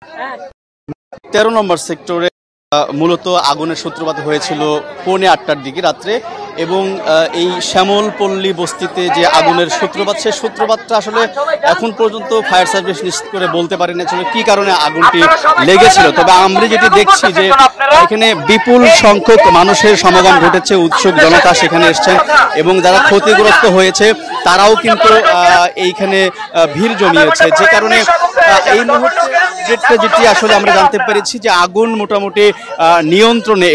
13 নম্বর সেক্টরে মূলত আগুনের সূত্রপাত হয়েছিল 8:45 দিকে রাত্রে এবং এই শ্যামলপল্লী বস্তিতে যে আগুনের সূত্রপাত সেই সূত্রপাতটা আসলে এখন পর্যন্ত ফায়ার সার্ভিস নিশ্চিত করে বলতে পারেনি আসলে কি কারণে আগুনটি লেগেছিল। তবে আমরা যেটি দেখছি যে এখানে বিপুল সংখ্যক মানুষের সমাগম ঘটেছে, উৎসুক জনতা সেখানে এসছেন এবং যারা ক্ষতিগ্রস্ত হয়েছে তারাও কিন্তু এইখানে ভিড় জমিয়েছে, যে কারণে এই মুহূর্তে যেটি আসলে আমরা জানতে পেরেছি যে আগুন মোটামুটি নিয়ন্ত্রণে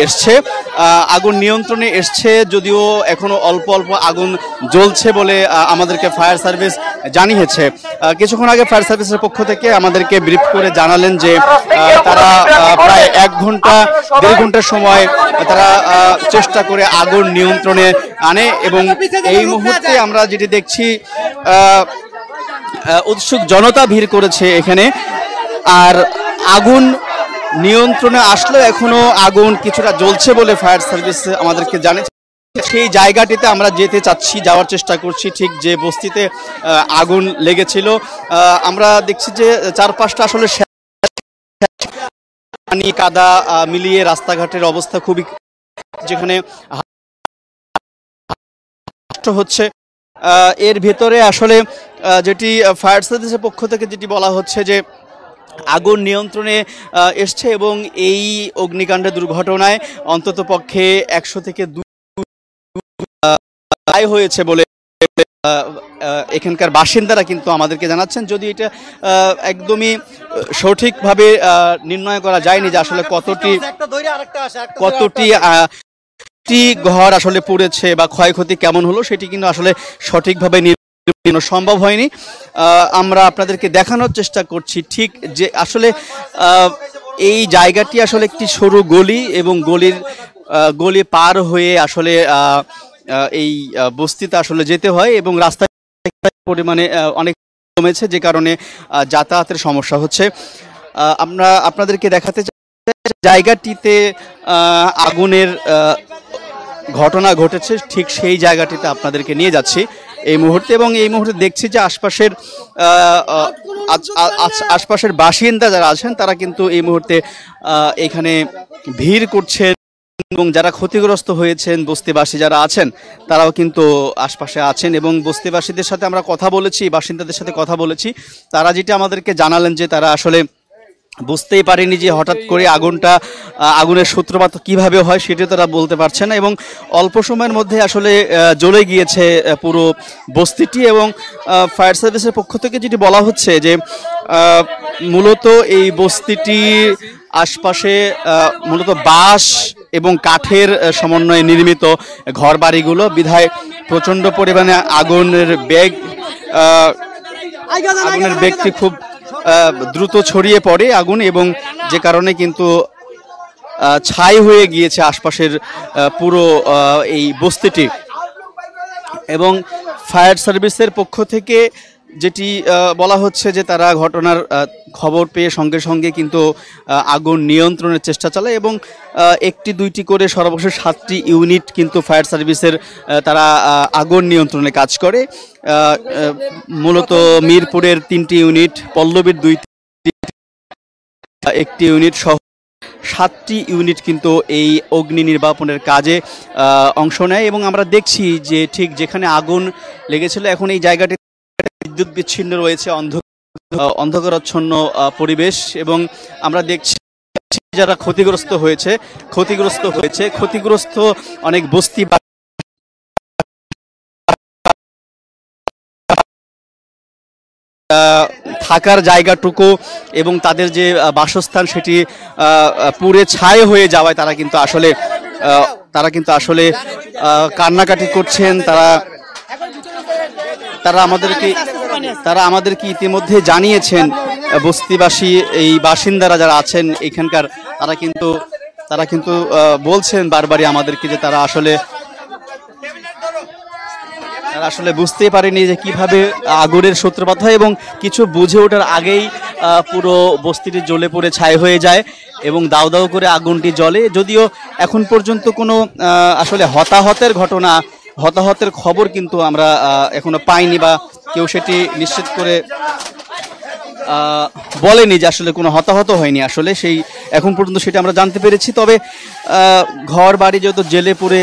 এসছে, যদিও এখনো অল্প অল্প আগুন জ্বলছে বলে আমাদেরকে ফায়ার সার্ভিস জানিয়েছে। কিছুক্ষণ আগে ফায়ার সার্ভিসের পক্ষ থেকে আমাদেরকে ব্রিফ করে জানালেন যে তারা প্রায় 1-1.5 ঘন্টার সময় তারা চেষ্টা করে আগুন নিয়ন্ত্রণে আনে এবং এই মুহূর্তে আমরা যেটি দেখছি উৎসুক জনতা ভিড় করেছে এখানে। আর আগুন নিয়ন্ত্রণে আসলেও এখনো আগুন কিছুটা জ্বলছে বলে ফায়ার সার্ভিস আমাদেরকে জানিয়েছে। সেই জায়গাটিতে আমরা যেতে চাচ্ছি, যাওয়ার চেষ্টা করছি, ঠিক যে বস্তিতে আগুন লেগেছিল। আমরা দেখছি যে চারপাশটা আসলে পানি কাদা মিলিয়ে রাস্তাঘাটের অবস্থা খুবই, যেখানে হচ্ছে এর ভেতরে আসলে যেটি ফায়ার সার্ভিসের পক্ষ থেকে যেটি বলা হচ্ছে যে আগুন নিয়ন্ত্রণে এসছে এবং এই অগ্নিকাণ্ডের দুর্ঘটনায় অন্তত পক্ষে 100 থেকে 2 হয়েছে বলে এখানকার বাসিন্দারা কিন্তু আমাদেরকে জানাচ্ছেন। যদি এটা একদমই সঠিকভাবে নির্ণয় করা যায়নি যে আসলে কতটি ঘর আসলে পুড়েছে বা ক্ষয়ক্ষতি কেমন হলো, সেটি কিন্তু আসলে সঠিকভাবে সম্ভব হয়নি। আমরা আপনাদেরকে দেখানোর চেষ্টা করছি ঠিক যে আসলে এই জায়গাটি আসলে একটি সরু গলি এবং গলি পার হয়ে আসলে এই বস্তিতে আসলে যেতে হয় এবং রাস্তায় পরিমাণে অনেক কমেছে, যে কারণে যাতায়াতের সমস্যা হচ্ছে। আমরা আপনাদেরকে দেখাতে চাই জায়গাটিতে আগুনের ঘটনা ঘটেছে, ঠিক সেই জায়গাটিতে আপনাদেরকে নিয়ে যাচ্ছি এই মুহূর্তে। এবং এই মুহূর্তে দেখছি যে আশপাশের বাসিন্দা যারা আছেন তারা কিন্তু এই মুহূর্তে এখানে ভিড় করছেন এবং যারা ক্ষতিগ্রস্ত হয়েছেন বস্তিবাসী যারা আছেন তারাও কিন্তু আশপাশে আছেন এবং বস্তিবাসীদের সাথে আমরা কথা বলেছি, বাসিন্দাদের সাথে কথা বলেছি। তারা যেটা আমাদেরকে জানালেন যে তারা আসলে বুঝতেই পারেনি যে হঠাৎ করে আগুনের সূত্রপাত কিভাবে হয় সেটা তারা বলতে পারছে না এবং অল্প সময়ের মধ্যে আসলে জ্বলে গিয়েছে পুরো বস্তিটি। এবং ফায়ার সার্ভিসের পক্ষ থেকে যেটি বলা হচ্ছে যে মূলত এই বস্তিটির আশপাশে মূলত বাঁশ এবং কাঠের সমন্বয়ে নির্মিত ঘর বাড়িগুলো, বিধায় প্রচণ্ড পরিমাণে আগুনের বেগটি খুব দ্রুত ছড়িয়ে পড়ে আগুন এবং যে কারণে কিন্তু ছাই হয়ে গিয়েছে আশপাশের পুরো এই বস্তিটি। এবং ফায়ার সার্ভিসের পক্ষ থেকে যেটি বলা হচ্ছে যে তারা ঘটনার খবর পেয়ে সঙ্গে সঙ্গে কিন্তু আগুন নিয়ন্ত্রণের চেষ্টা চালায় এবং 1-2টি করে সর্বশেষ 7টি ইউনিট কিন্তু ফায়ার সার্ভিসের তারা আগুন নিয়ন্ত্রণে কাজ করে। মূলত মিরপুরের 3টি ইউনিট, পল্লবীর 1টি ইউনিট সহ 7টি ইউনিট কিন্তু এই অগ্নি নির্বাপনের কাজে অংশ নেয়। এবং আমরা দেখছি যে ঠিক যেখানে আগুন লেগেছিল এখন এই জায়গাটি বিদ্যুৎ বিচ্ছিন্ন রয়েছে, অন্ধকারাচ্ছন্ন পরিবেশ এবং আমরা দেখছি যারা ক্ষতিগ্রস্ত অনেক বস্তি থাকার জায়গাটুকু এবং তাদের যে বাসস্থান সেটি পুড়ে ছাই হয়ে যাওয়ায় তারা কিন্তু আসলে কান্নাকাটি করছেন। তারা আমাদেরকে ইতিমধ্যে জানিয়েছেন, বস্তিবাসী এই বাসিন্দারা যারা আছেন এখানকার তারা কিন্তু বলছেন বারবারই আমাদেরকে যে তারা আসলে বুঝতেই পারেনি যে কিভাবে আগুনের সূত্রপাত হয় এবং কিছু বুঝে ওঠার আগেই পুরো বস্তিটি জ্বলে পড়ে ছাই হয়ে যায় এবং দাউ দাউ করে আগুনটি জ্বলে। যদিও এখন পর্যন্ত কোনো আসলে হতাহতের খবর কিন্তু আমরা এখনো পাইনি বা কেউ সেটি নিশ্চিত করে বলেনি যে আসলে কোনো হতাহত হয়নি, আসলে সেই এখন পর্যন্ত সেটা আমরা জানতে পেরেছি। তবে ঘর বাড়ি যেহেতু জেলে পুড়ে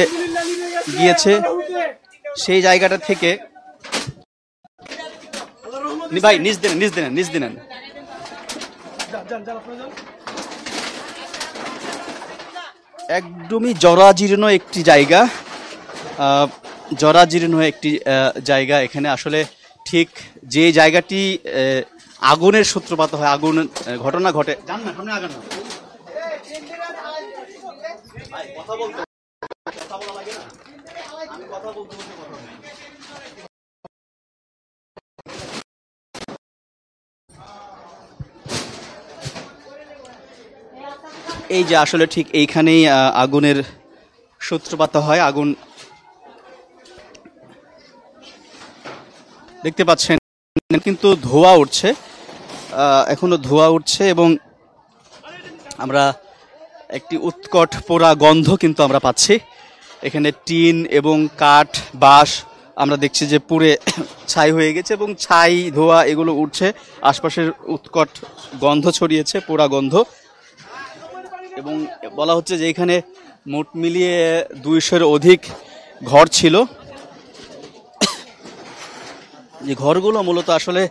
গিয়েছে সেই জায়গাটা থেকে ভাই নিজ দিনেন একদমই জরাজীর্ণ একটি জায়গা, জায়গা এখানে আসলে ঠিক যে জায়গাটি আগুনের সূত্রপাত হয়, আগুন ঘটনা ঘটে। এই যে আসলে ঠিক এইখানেই আগুনের সূত্রপাত হয়। আগুন দেখতে পাচ্ছেন কিন্তু ধোঁয়া উঠছে, এখনো ধোঁয়া উঠছে এবং আমরা একটি উৎকট পোড়া গন্ধ কিন্তু আমরা পাচ্ছি। এখানে টিন এবং কাঠ বাঁশ আমরা দেখছি যে পুড়ে ছাই হয়ে গেছে এবং ছাই ধোঁয়া এগুলো উঠছে, আশপাশের উৎকট গন্ধ ছড়িয়েছে, পোড়া গন্ধ। এবং বলা হচ্ছে যে এখানে মোট মিলিয়ে 200-এর অধিক ঘর ছিল। যে ঘরগুলো মূলত আসলে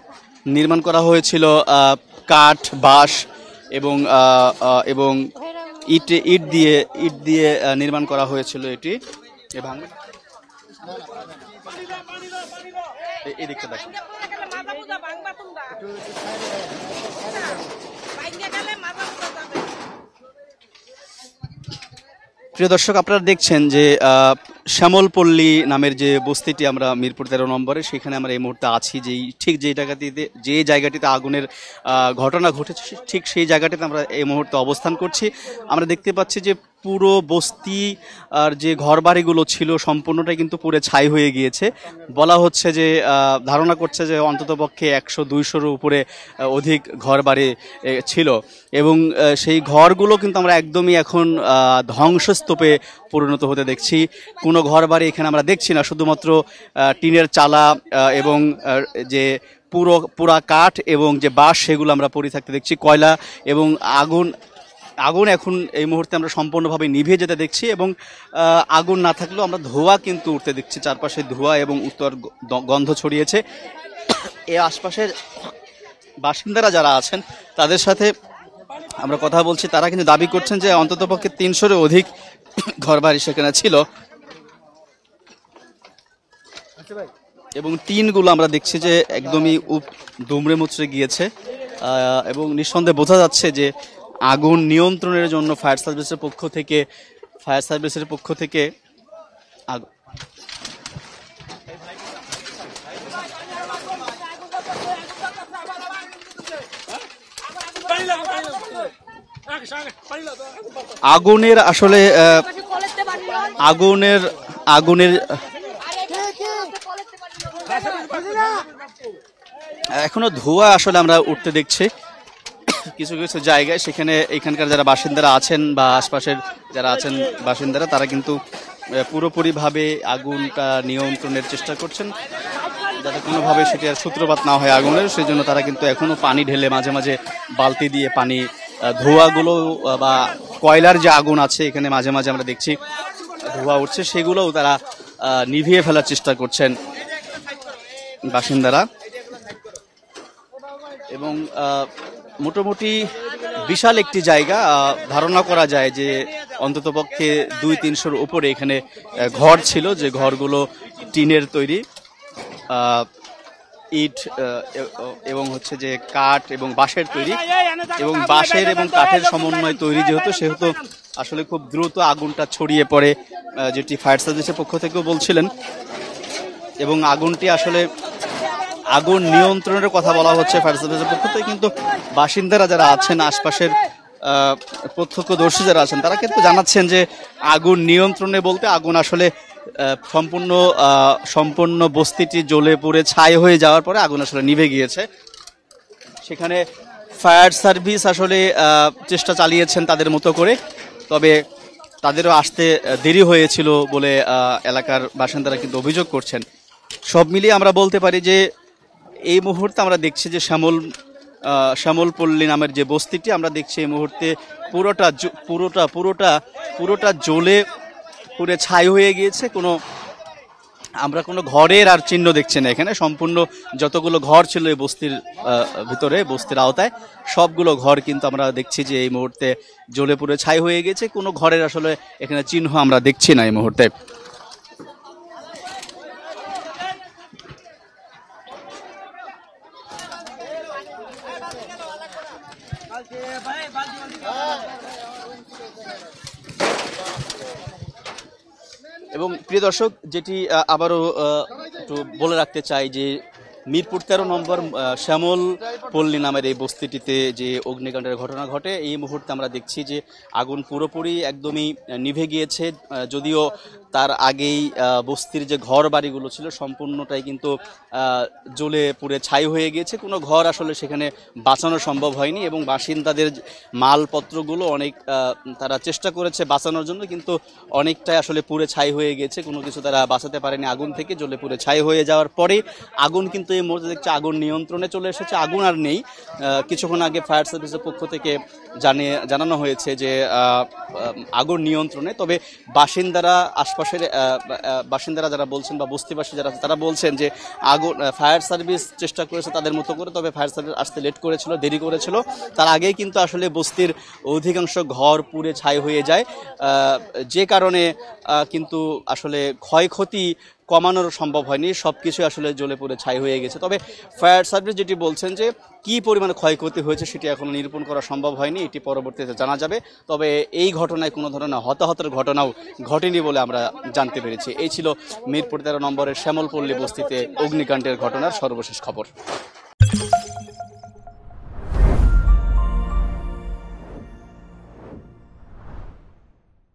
নির্মাণ করা হয়েছিল কাঠ বাঁশ এবং ইট দিয়ে নির্মাণ করা হয়েছিল এটি। এই দিকটা দেখেন, প্রিয় দর্শক আপনারা দেখছেন যে শ্যামলপল্লী নামের যে বস্তিটি আমরা মিরপুর 13 নম্বরে, সেখানে আমরা এই মুহূর্তে আছি। যে জায়গাটিতে আগুনের ঘটনা ঘটেছে ঠিক সেই জায়গাটিতে আমরা এই মুহূর্তে অবস্থান করছি। আমরা দেখতে পাচ্ছি যে পুরো বস্তি আর যে ঘরবাড়িগুলো ছিল সম্পূর্ণটাই কিন্তু পুরো ছাই হয়ে গিয়েছে। বলা হচ্ছে যে ধারণা করছে যে অন্ততপক্ষে 100-200-এর উপরে অধিক ঘরবাড়ি ছিল এবং সেই ঘরগুলো কিন্তু আমরা একদমই এখন ধ্বংসস্তূপে পরিণত হতে দেখছি। কোনো ঘরবাড়ি এখানে আমরা দেখছি না, শুধুমাত্র টিনের চালা এবং যে পুরা কাঠ এবং যে বাঁশ সেগুলো আমরা পড়ে থাকতে দেখছি। কয়লা এবং আগুন এখন এই মুহূর্তে আমরা সম্পূর্ণভাবে নিভে যেতে দেখছি এবং আগুন না থাকলেও আমরা ধোঁয়া কিন্তু উঠতে দেখছি, চারপাশে ধোঁয়া এবং উত্তর গন্ধ ছড়িয়েছে। এই আশপাশের বাসিন্দারা যারা আছেন তাদের সাথে আমরা কথা বলছি, তারা কিন্তু দাবি করছেন যে অন্ততপক্ষে 300-এর অধিক ঘরবাড়ি সেখানে ছিল এবং টিনগুলো আমরা দেখছি যে একদমই দুমড়ে মুচড়ে গিয়েছে এবং নিঃসন্দেহে বোঝা যাচ্ছে যে আগুন নিয়ন্ত্রণের জন্য ফায়ার সার্ভিসের পক্ষ থেকে আগুনের আসলে আগুনের এখনো ধোঁয়া আসলে আমরা উঠতে দেখছি কিছু কিছু জায়গায়। সেখানে এখানকার যারা বাসিন্দারা আছেন বা আশপাশের যারা আছেন বাসিন্দারা, তারা কিন্তু পুরোপুরিভাবে আগুনটা নিয়ন্ত্রণের চেষ্টা করছেন যাতে কোনোভাবে সেটার সূত্রপাত না হয় আগুনের। সেই জন্য তারা কিন্তু এখনো পানি ঢেলে মাঝে মাঝে বালতি দিয়ে পানি ধোঁয়াগুলো বা কয়লার যে আগুন আছে এখানে মাঝে মাঝে আমরা দেখছি ধোঁয়া উঠছে, সেগুলোও তারা নিভিয়ে ফেলার চেষ্টা করছেন বাসিন্দারা। এবং মোটামুটি বিশাল একটি জায়গা, ধারণা করা যায় যে অন্ততপক্ষে 200-300-এর উপরে এখানে ঘর ছিল, যে ঘরগুলো টিনের তৈরি, ইট এবং হচ্ছে যে কাঠ এবং বাঁশের তৈরি এবং বাঁশের এবং কাঠের সমন্বয় তৈরি সেহেতু আসলে খুব দ্রুত আগুনটা ছড়িয়ে পড়ে, যেটি ফায়ার সার্ভিসের পক্ষ থেকেও বলছিলেন। এবং আগুনটি আসলে আগুন নিয়ন্ত্রণের কথা বলা হচ্ছে ফায়ার সার্ভিসের পক্ষ থেকে, কিন্তু বাসিন্দারা যারা আছেন আশপাশের প্রত্যক্ষদর্শী যারা আছেন তারা কিন্তু জানাচ্ছেন যে আগুন নিয়ন্ত্রণে বলতে আগুন আসলে সম্পূর্ণ বস্তিটি জ্বলে পুড়ে ছাই হয়ে যাওয়ার পরে আগুন আসলে নিভে গিয়েছে। সেখানে ফায়ার সার্ভিস আসলে চেষ্টা চালিয়েছেন তাদের মতো করে, তবে তাদেরও আসতে দেরি হয়েছিল বলে এলাকার বাসিন্দারা কিন্তু অভিযোগ করছেন। সব মিলিয়ে আমরা বলতে পারি যে এই মুহূর্তে আমরা দেখছি যে শ্যামলপল্লী নামের যে বস্তিটি আমরা দেখছি এই মুহূর্তে পুরোটা পুরোটা পুরোটা পুরোটা জ্বলে পুড়ে ছাই হয়ে গিয়েছে। আমরা কোনো ঘরের আর চিহ্ন দেখছি না এখানে। সম্পূর্ণ যতগুলো ঘর ছিল এই বস্তির ভিতরে, বস্তির আওতায়, সবগুলো ঘর কিন্তু আমরা দেখছি যে এই মুহূর্তে জ্বলে পুড়ে ছাই হয়ে গেছে। কোনো ঘরের আসলে এখানে চিহ্ন আমরা দেখছি না এই মুহূর্তে। এবং প্রিয় দর্শক, যেটি আবারও একটু বলে রাখতে চাই যে মিরপুর 13 নম্বর শ্যামলপল্লী নামের এই বস্তিটিতে যে অগ্নিকাণ্ডের ঘটনা ঘটে, এই মুহূর্তে আমরা দেখছি যে আগুন পুরোপুরি একদমই নিভে গিয়েছে। যদিও তার আগেই বস্তির যে ঘর বাড়িগুলো ছিল সম্পূর্ণটাই কিন্তু জ্বলে পুড়ে ছাই হয়ে গিয়েছে। কোনো ঘর আসলে সেখানে বাঁচানো সম্ভব হয়নি এবং বাসিন্দাদের মালপত্রগুলো অনেক তারা চেষ্টা করেছে বাঁচানোর জন্য, কিন্তু অনেকটাই আসলে পুড়ে ছাই হয়ে গেছে। কোনো কিছু তারা বাঁচাতে পারেনি আগুন থেকে। জ্বলে পুড়ে ছাই হয়ে যাওয়ার পরে আগুন কিন্তু এই মুহূর্তে দেখছি আগুন নিয়ন্ত্রণে চলে এসেছে। আগুন আর নেই। কিছুক্ষণ আগে ফায়ার সার্ভিসের পক্ষ থেকে জানানো হয়েছে যে আগুন নিয়ন্ত্রণে। তবে বাসিন্দারা, আশপাশের বাসিন্দারা যারা বলছেন বা বস্তিবাসী যারা তারা বলছেন যে আগুন, ফায়ার সার্ভিস চেষ্টা করেছে তাদের মতো করে, তবে ফায়ার সার্ভিস আসতে লেট করেছিল, দেরি করেছিল। তার আগেই কিন্তু আসলে বস্তির অধিকাংশ ঘর পুড়ে ছাই হয়ে যায়, যে কারণে কিন্তু আসলে ক্ষয়ক্ষতি কমানোর সম্ভব হয়নি। সব কিছু আসলে জ্বলে পুড়ে ছাই হয়ে গেছে। তবে ফায়ার সার্ভিস যেটি বলছেন যে কী পরিমাণে ক্ষয়ক্ষতি হয়েছে সেটি এখনও নিরূপণ করা সম্ভব হয়নি, এটি পরবর্তীতে জানা যাবে। তবে এই ঘটনায় কোনো ধরনের হতাহতের ঘটনাও ঘটেনি বলে আমরা জানতে পেরেছি। এই ছিল মিরপুর 13 নম্বরের শ্যামলপল্লী বস্তিতে অগ্নিকাণ্ডের ঘটনার সর্বশেষ খবর।